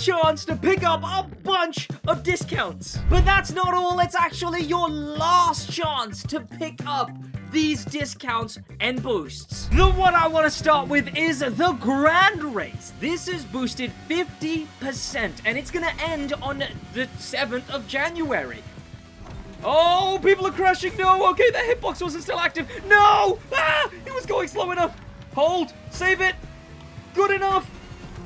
chance to pick up a bunch of discounts. But that's not all, it's actually your last chance to pick up these discounts and boosts. The one I want to start with is the Grand Race. This is boosted 50%, and it's gonna end on the 7th of January. Oh, people are crashing. No, okay, the hitbox wasn't still active. No! Ah! It was going slow enough. Hold. Save it. Good enough.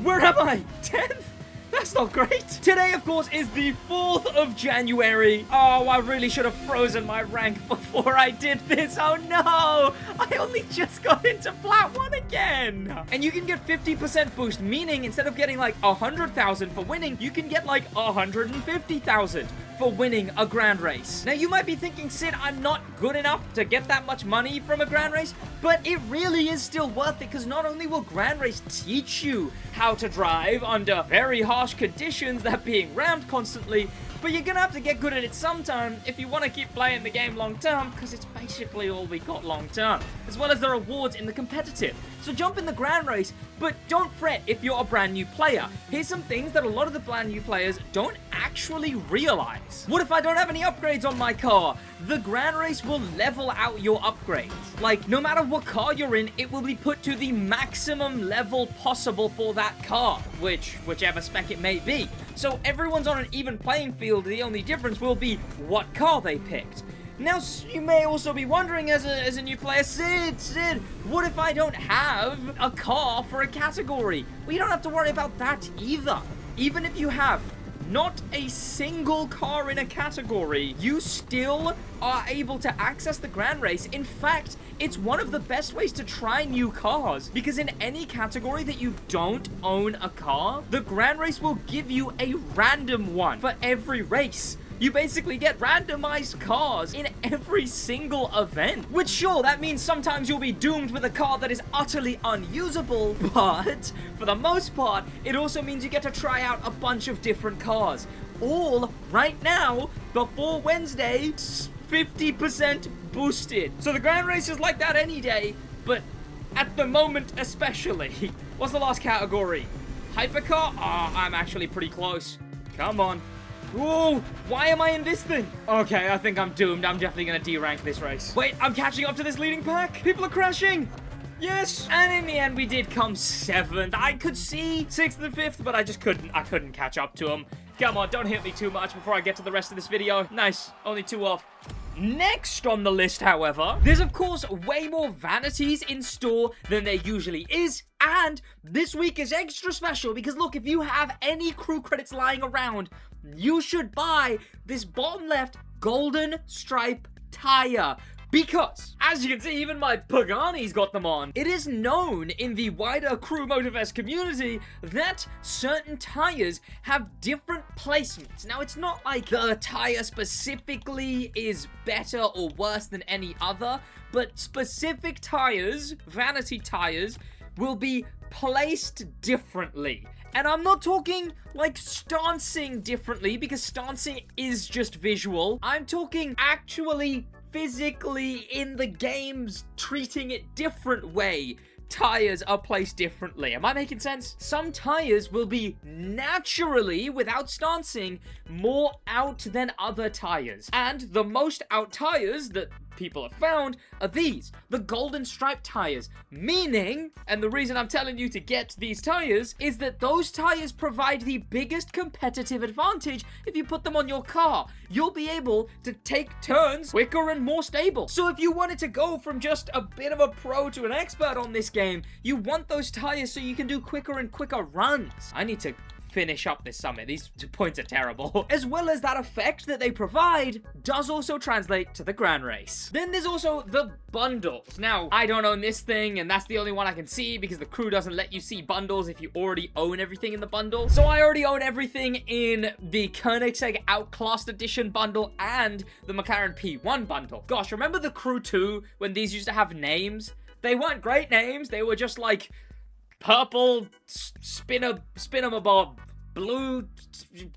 Where am I? 10th? That's not great. Today, of course, is the 4th of January. Oh, I really should have frozen my rank before I did this. Oh, no. I only just got into Plat 1 again. And you can get 50% boost, meaning instead of getting like 100,000 for winning, you can get like 150,000 for winning a Grand Race. Now, you might be thinking, Sid, I'm not good enough to get that much money from a Grand Race, but it really is still worth it because not only will Grand Race teach you how to drive under very harsh conditions, that being rammed constantly, but you're gonna have to get good at it sometime if you want to keep playing the game long term, because it's basically all we got long term, as well as the rewards in the competitive. So jump in the Grand Race, but don't fret if you're a brand new player. Here's some things that a lot of the brand new players don't actually realize. What if I don't have any upgrades on my car? The Grand Race will level out your upgrades. Like, no matter what car you're in, it will be put to the maximum level possible for that car, whichever spec it may be. So everyone's on an even playing field. The only difference will be what car they picked. Now, you may also be wondering as a new player, Sid, what if I don't have a car for a category? Well, you don't have to worry about that either. Even if you have not a single car in a category, you still are able to access the Grand Race. In fact, it's one of the best ways to try new cars, because in any category that you don't own a car, the Grand Race will give you a random one for every race. You basically get randomized cars in every single event. Which, sure, that means sometimes you'll be doomed with a car that is utterly unusable, but for the most part, it also means you get to try out a bunch of different cars. All right now, before Wednesday, 50% boosted. So the Grand Race is like that any day, but at the moment especially. What's the last category? Hypercar? Oh, I'm actually pretty close. Come on. Whoa, why am I in this thing? Okay, I think I'm doomed. I'm definitely gonna D-rank this race. Wait, I'm catching up to this leading pack? People are crashing. Yes, and in the end, we did come 7th. I could see 6th and 5th, but I couldn't catch up to them. Come on, don't hit me too much before I get to the rest of this video. Nice, only 2 off. Next on the list, however, there's of course way more vanities in store than there usually is, and this week is extra special because look, if you have any crew credits lying around, you should buy this bottom left golden stripe tire. Because, as you can see, even my Pagani's got them on. It is known in the wider Crew Motorfest community that certain tires have different placements. Now, it's not like the tire specifically is better or worse than any other, but specific tires, vanity tires, will be placed differently. And I'm not talking like stancing differently, because stancing is just visual. I'm talking actually physically in the games treating it different way. Tires are placed differently. Am I making sense? Some tires will be naturally, without stancing, more out than other tires. And the most out tires that people have found are these, the golden stripe tires. Meaning, and the reason I'm telling you to get these tires, is that those tires provide the biggest competitive advantage if you put them on your car. You'll be able to take turns quicker and more stable. So if you wanted to go from just a bit of a pro to an expert on this game, you want those tires so you can do quicker and quicker runs. I need to finish up this summit. These 2 points are terrible. As well as that effect that they provide does also translate to the Grand Race. Then there's also the bundles. Now, I don't own this thing, and that's the only one I can see because the crew doesn't let you see bundles if you already own everything in the bundle. So I already own everything in the Koenigsegg Outclassed Edition bundle and the McLaren P1 bundle. Gosh, remember the Crew 2 when these used to have names? They weren't great names. They were just like purple spinamabob, blue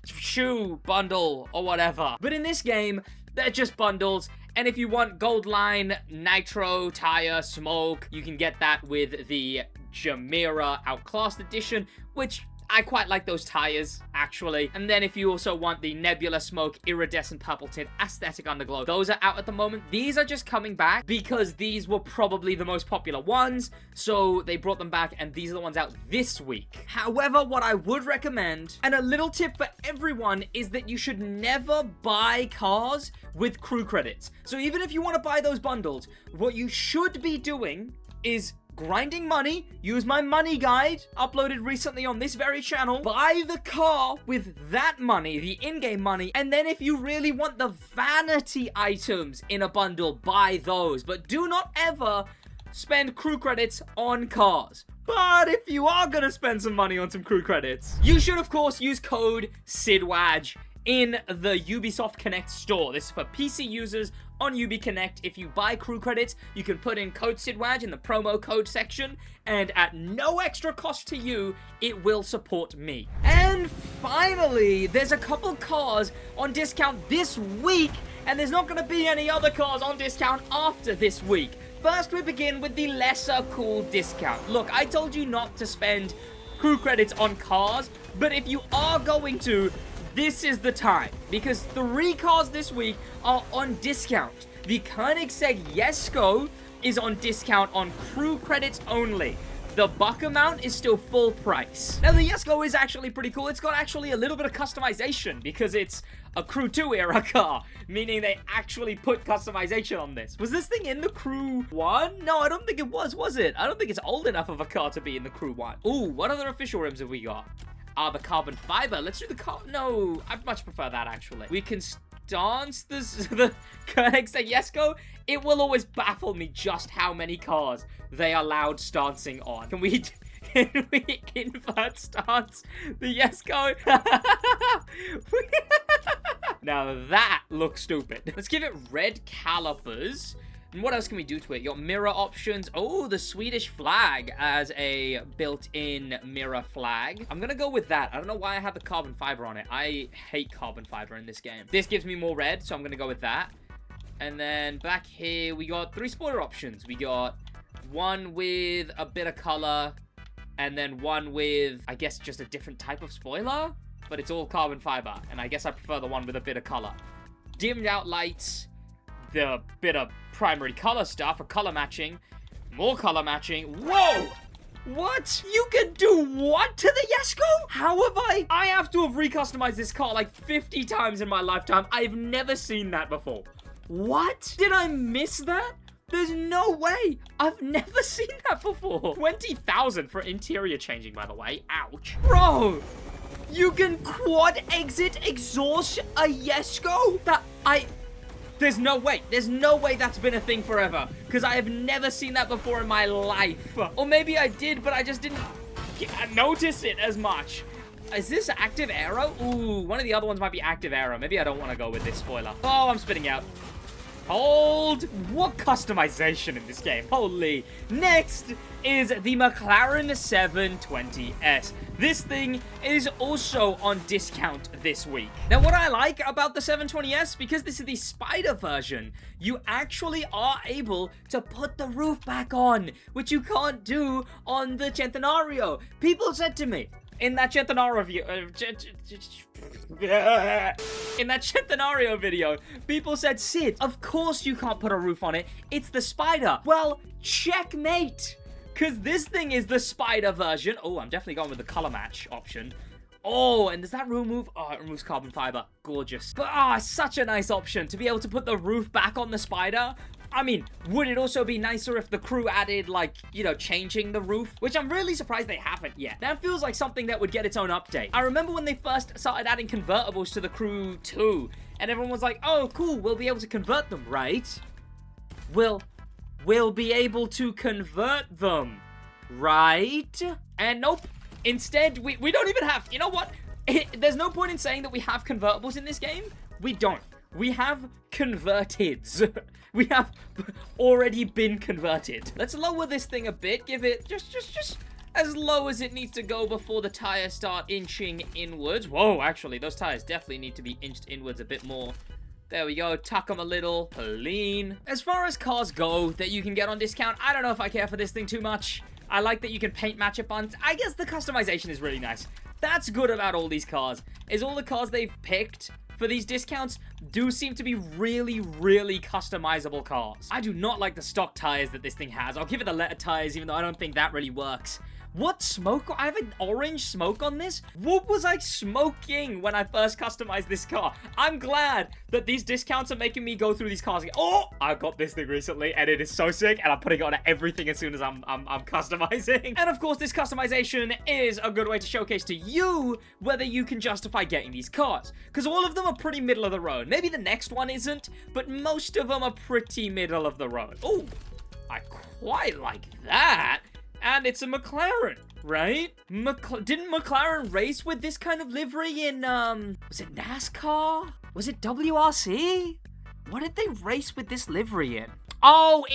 shoe bundle or whatever. But in this game, they're just bundles. And if you want Gold Line, Nitro, Tire, Smoke, you can get that with the Jamira Outclassed Edition, which I quite like those tires, actually. And then if you also want the Nebula Smoke Iridescent Purple Tint Aesthetic Underglow, those are out at the moment. These are just coming back because these were probably the most popular ones, so they brought them back, and these are the ones out this week. However, what I would recommend, and a little tip for everyone, is that you should never buy cars with crew credits. So even if you want to buy those bundles, what you should be doing is grinding money, use my money guide, uploaded recently on this very channel, buy the car with that money, the in-game money, and then if you really want the vanity items in a bundle, buy those. But do not ever spend crew credits on cars. But if you are gonna spend some money on some crew credits, you should of course use code SIDWAJ in the Ubisoft Connect store. This is for PC users on Ubi Connect. If you buy crew credits, you can put in code SIDWAJ in the promo code section, and at no extra cost to you, it will support me. And finally, there's a couple cars on discount this week, and there's not going to be any other cars on discount after this week. First, we begin with the lesser cool discount. Look, I told you not to spend crew credits on cars, but if you are going to, this is the time, because 3 cars this week are on discount. The Koenigsegg Jesko is on discount on crew credits only. The Bucker Mount is still full price. Now, the Jesko is actually pretty cool. It's got actually a little bit of customization because it's a Crew 2 era car, meaning they actually put customization on this. Was this thing in the Crew 1? No, I don't think it was it? I don't think it's old enough of a car to be in the Crew 1. Ooh, what other official rims have we got? The carbon fiber. Let's do the no, I much prefer that, actually. We can stance the Koenigsegg Jesko. It will always baffle me just how many cars they allowed stancing on. Can we invert stance the Jesko? Now that looks stupid. Let's give it red calipers. And what else can we do to it? Your mirror options. Oh, the Swedish flag as a built-in mirror flag. I'm gonna go with that. I don't know why I have the carbon fiber on it. I hate carbon fiber in this game. This gives me more red, so I'm gonna go with that. And then back here, we got 3 spoiler options. We got one with a bit of color, and then one with, I guess, just a different type of spoiler, but it's all carbon fiber, and I guess I prefer the one with a bit of color. Dimmed out lights, the bit of primary color stuff for color matching, more color matching. Whoa! What? You can do what to the Jesko? How have I have to have recustomized this car like 50 times in my lifetime. I've never seen that before. What? Did I miss that? There's no way. I've never seen that before. 20,000 for interior changing, by the way. Ouch. Bro, you can quad exit exhaust a Jesko? There's no way. There's no way that's been a thing forever. Because I have never seen that before in my life. Or maybe I did, but I just didn't notice it as much. Is this active aero? Ooh, one of the other ones might be active aero. Maybe I don't want to go with this spoiler. Oh, I'm spitting out. Hold. What customization in this game? Holy. Next is the McLaren 720S. This thing is also on discount this week. Now, what I like about the 720S, because this is the Spider version, you actually are able to put the roof back on, which you can't do on the Centenario. People said to me, in that Centenario video, people said, Sid, of course you can't put a roof on it. It's the Spider. Well, checkmate. Because this thing is the Spider version. Oh, I'm definitely going with the color match option. Oh, and does that remove? Oh, it removes carbon fiber. Gorgeous. But, such a nice option to be able to put the roof back on the Spider. I mean, would it also be nicer if the crew added, like, you know, changing the roof? Which I'm really surprised they haven't yet. That feels like something that would get its own update. I remember when they first started adding convertibles to the Crew 2, and everyone was like, oh, cool, we'll be able to convert them, right? We'll be able to convert them, right? And nope. Instead, we don't even have, you know what? There's no point in saying that we have convertibles in this game. We don't. We have converteds. We have already been converted. Let's lower this thing a bit. Give it just as low as it needs to go before the tires start inching inwards. Whoa, actually, those tires definitely need to be inched inwards a bit more. There we go. Tuck them a little. Lean. As far as cars go that you can get on discount, I don't know if I care for this thing too much. I like that you can paint match it on. I guess the customization is really nice. that's good about all these cars, is all the cars they've picked for these discounts do seem to be really, really customizable cars. I do not like the stock tires that this thing has. I'll give it the letter tires, even though I don't think that really works. What smoke? I have an orange smoke on this? What was I smoking when I first customized this car? I'm glad that these discounts are making me go through these cars. Oh, I got this thing recently, and it is so sick, and I'm putting it on everything as soon as I'm customizing. And of course, this customization is a good way to showcase to you whether you can justify getting these cars. Because all of them are pretty middle of the road. Maybe the next one isn't, but most of them are pretty middle of the road. Oh, I quite like that. And it's a McLaren, right? Didn't McLaren race with this kind of livery in, was it NASCAR? Was it WRC? What did they race with this livery in? Oh,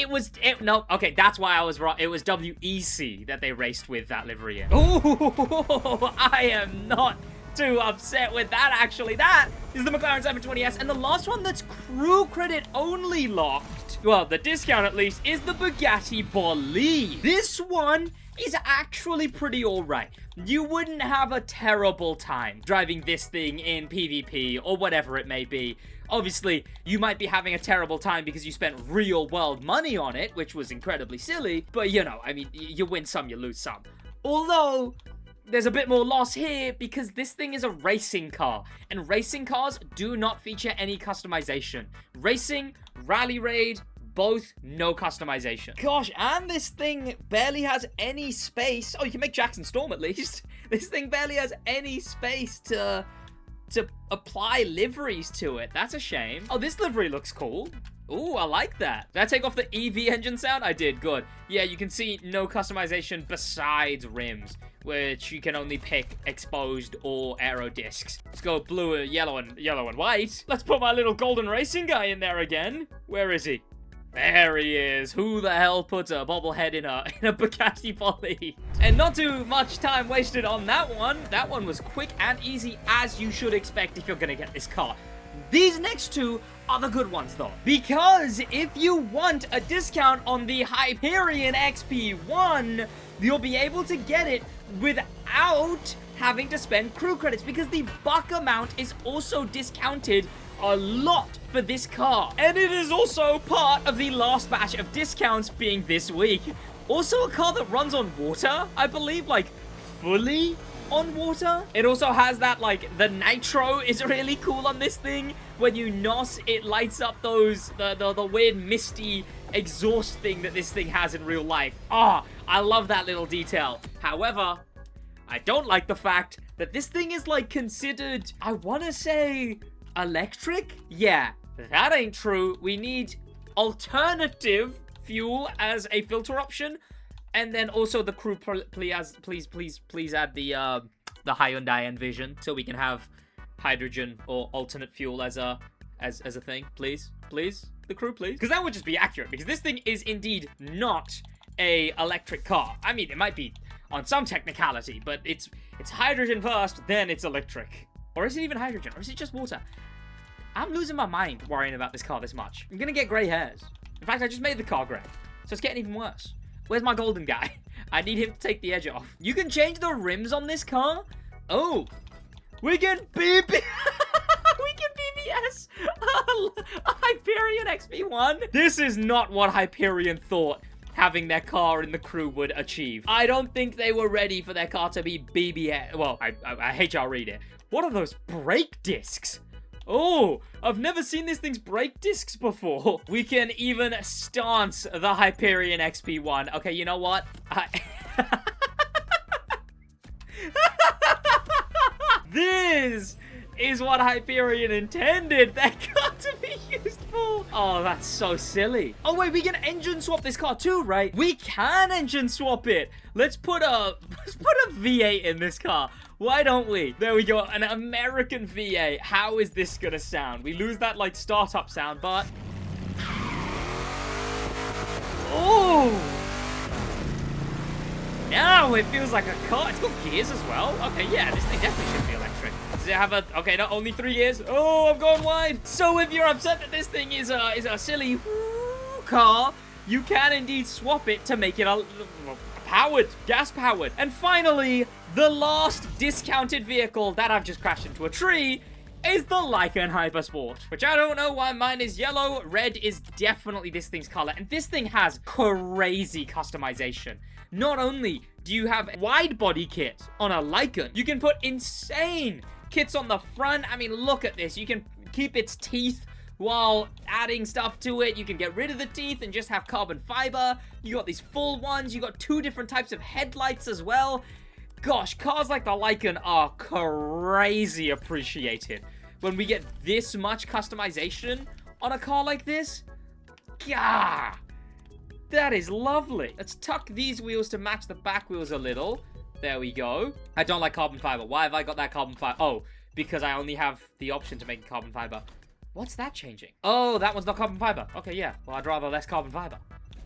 no, okay, that's why I was wrong. It was WEC that they raced with that livery in. Oh, I am not too upset with that, actually. That is the McLaren 720S, and the last one that's crew credit only locked, well, the discount at least, is the Bugatti Bolide. This one is actually pretty alright. You wouldn't have a terrible time driving this thing in PvP or whatever it may be. Obviously, you might be having a terrible time because you spent real world money on it, which was incredibly silly, but you know, I mean, you win some, you lose some. Although, there's a bit more loss here because this thing is a racing car, and racing cars do not feature any customization. Racing, rally raid, both no customization. Gosh, and this thing barely has any space. Oh, you can make Jackson Storm at least. This thing barely has any space to apply liveries to it. That's a shame. Oh, this livery looks cool. Ooh, I like that. Did I take off the EV engine sound? I did, good. Yeah, you can see no customization besides rims, which you can only pick exposed or aero discs. Let's go blue, yellow, and white. Let's put my little golden racing guy in there again. Where is he? There he is. Who the hell puts a bobblehead in a Bugatti Bolide? And not too much time wasted on that one. That one was quick and easy, as you should expect if you're gonna get this car. These next two are the good ones, though. Because if you want a discount on the Hyperion XP1, you'll be able to get it without having to spend crew credits, because the buck amount is also discounted a lot for this car. And it is also part of the last batch of discounts being this week. Also a car that runs on water, I believe, like fully on water. It also has that, like, the nitro is really cool on this thing. When you NOS, it lights up those, the weird misty exhaust thing that this thing has in real life. Ah, I love that little detail. However, I don't like the fact that this thing is, like, considered, I want to say, electric? Yeah, that ain't true. We need alternative fuel as a filter option. And then also the crew, please add the Hyundai Envision so we can have hydrogen or alternate fuel as a thing, please, the crew, please, because that would just be accurate. Because this thing is indeed not a electric car. I mean, it might be on some technicality, but it's hydrogen first, then it's electric. Or is it even hydrogen? Or is it just water? I'm losing my mind worrying about this car this much. I'm gonna get gray hairs. In fact, I just made the car gray, so it's getting even worse. Where's my golden guy? I need him to take the edge off. You can change the rims on this car? Oh. We can BB... we can BBS a Hyperion XP1. This is not what Hyperion thought having their car in the crew would achieve. I don't think they were ready for their car to be BBS. Well, I HR'd it. What are those brake discs? Oh, I've never seen this thing's brake discs before. We can even stance the Hyperion XP1. Okay, you know what? This is what Hyperion intended that car to be used for. Oh, that's so silly. Oh, wait, we can engine swap this car too, right? We can engine swap it. Let's put a V8 in this car. Why don't we? There we go, an American V8. How is this gonna sound? We lose that, like, startup sound, but... Oh! Now it feels like a car. It's got gears as well. Okay, yeah, this thing definitely should be electric. Does it have a... Okay, not only 3 gears. Oh, I'm going wide. So if you're upset that this thing is a silly car, you can indeed swap it to make it a powered, gas powered. And finally, the last discounted vehicle that I've just crashed into a tree is the Lycan Hypersport, which I don't know why mine is yellow. Red is definitely this thing's color, and this thing has crazy customization. Not only do you have wide body kit on a Lycan, you can put insane kits on the front. I mean, look at this. You can keep its teeth while adding stuff to it. You can get rid of the teeth and just have carbon fiber. You got these full ones. You got 2 different types of headlights as well. Gosh, cars like the Lycan are crazy appreciated. When we get this much customization on a car like this, gah, that is lovely. Let's tuck these wheels to match the back wheels a little. There we go. I don't like carbon fiber. Why have I got that carbon fiber? Oh, because I only have the option to make carbon fiber. What's that changing? Oh, that one's not carbon fiber. Okay, yeah. Well, I'd rather less carbon fiber.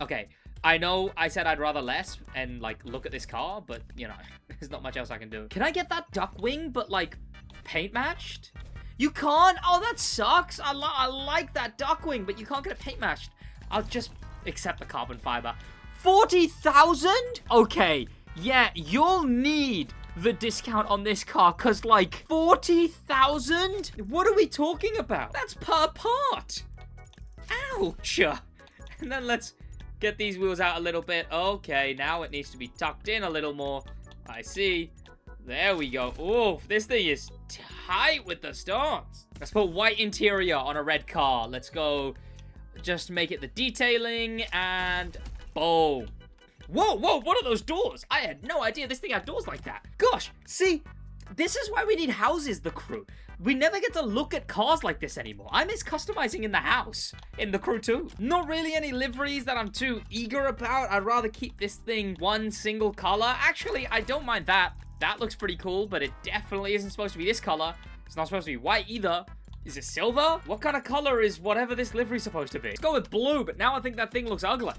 Okay. I know I said I'd rather less and, like, look at this car, but, you know, there's not much else I can do. Can I get that duck wing, but, like, paint matched? You can't? Oh, that sucks. I like that duck wing, but you can't get it paint matched. I'll just accept the carbon fiber. 40,000? Okay, yeah, you'll need the discount on this car, because, like, 40,000? What are we talking about? That's per part. Ouch. And then let's get these wheels out a little bit. Okay, now it needs to be tucked in a little more. I see. There we go. Oh, this thing is tight with the stones. Let's put white interior on a red car. Let's go just make it the detailing and boom. Whoa, what are those doors? I had no idea this thing had doors like that. Gosh, see, this is why we need houses, the crew. We never get to look at cars like this anymore. I miss customizing in the house, in the crew too. Not really any liveries that I'm too eager about. I'd rather keep this thing one single color. Actually, I don't mind that. That looks pretty cool, but it definitely isn't supposed to be this color. It's not supposed to be white either. Is it silver? What kind of color is whatever this livery is supposed to be? Let's go with blue, but now I think that thing looks ugly.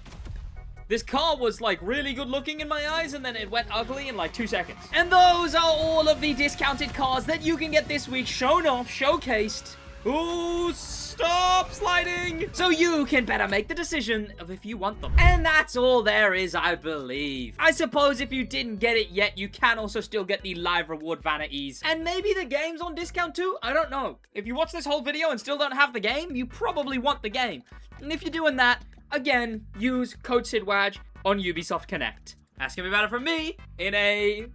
This car was, like, really good looking in my eyes, and then it went ugly in, like, 2 seconds. And those are all of the discounted cars that you can get this week, shown off, showcased. Ooh, stop sliding! So you can better make the decision of if you want them. And that's all there is, I believe. I suppose if you didn't get it yet, you can also still get the live reward vanities. And maybe the game's on discount too? I don't know. If you watch this whole video and still don't have the game, you probably want the game. And if you're doing that, again, use code SIDWAJ on Ubisoft Connect. Ask him about it from me in a bit.